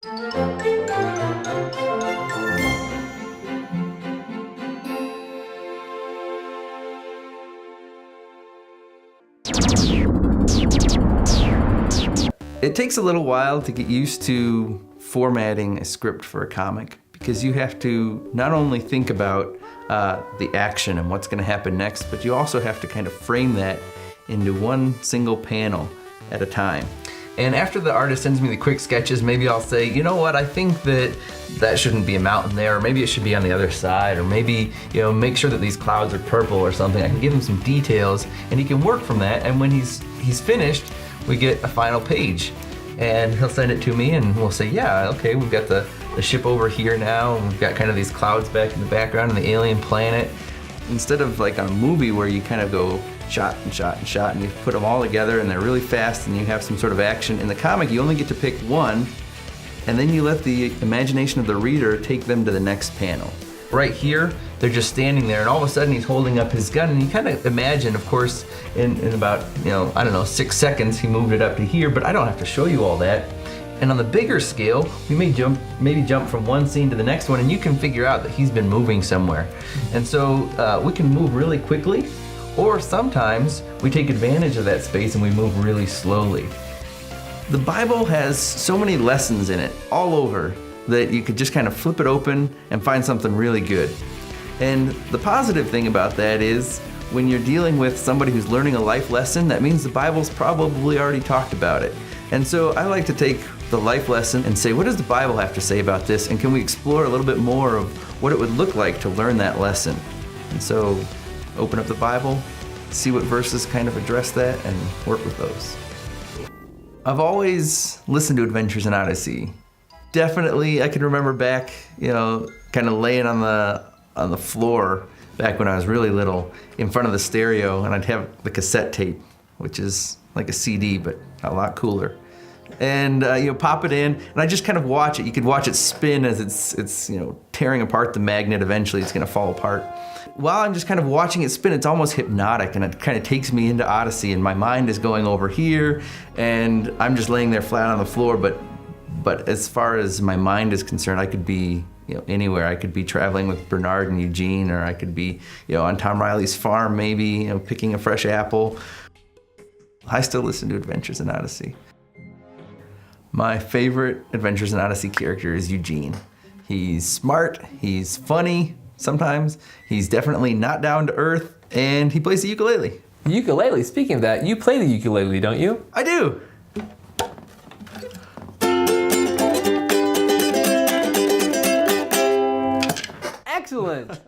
It takes a little while to get used to formatting a script for a comic because you have to not only think about the action and what's going to happen next, but you also have to kind of frame that into one single panel at a time. And after the artist sends me the quick sketches, maybe I'll say, you know what, I think that shouldn't be a mountain there, or maybe it should be on the other side, or maybe, make sure that these clouds are purple or something. I can give him some details and he can work from that, and when he's finished, we get a final page. And he'll send it to me and we'll say, yeah, okay, we've got the ship over here now, and we've got kind of these clouds back in the background and the alien planet. Instead of like on a movie where you kind of go shot and shot and shot and you put them all together and they're really fast and you have some sort of action, in the comic you only get to pick one and then you let the imagination of the reader take them to the next panel. Right here, they're just standing there and all of a sudden he's holding up his gun and you kind of imagine, of course, in about, 6 seconds he moved it up to here, but I don't have to show you all that. And on the bigger scale, we may jump from one scene to the next one and you can figure out that he's been moving somewhere. And so we can move really quickly, or sometimes we take advantage of that space and we move really slowly. The Bible has so many lessons in it, all over, that you could just kind of flip it open and find something really good. And the positive thing about that is when you're dealing with somebody who's learning a life lesson, that means the Bible's probably already talked about it. And so I like to take the life lesson and say, what does the Bible have to say about this? And can we explore a little bit more of what it would look like to learn that lesson? And so open up the Bible, see what verses kind of address that, and work with those. I've always listened to Adventures in Odyssey. Definitely, I can remember back, kind of laying on the floor back when I was really little in front of the stereo, and I'd have the cassette tape, which is like a CD, but a lot cooler. And pop it in, and I just kind of watch it. You could watch it spin as it's tearing apart the magnet. Eventually, it's going to fall apart. While I'm just kind of watching it spin, it's almost hypnotic, and it kind of takes me into Odyssey, and my mind is going over here, and I'm just laying there flat on the floor. But as far as my mind is concerned, I could be anywhere. I could be traveling with Bernard and Eugene, or I could be on Tom Riley's farm, maybe picking a fresh apple. I still listen to Adventures in Odyssey. My favorite Adventures in Odyssey character is Eugene. He's smart, he's funny sometimes, he's definitely not down to earth, and he plays the ukulele. Ukulele, speaking of that, you play the ukulele, don't you? I do. Excellent.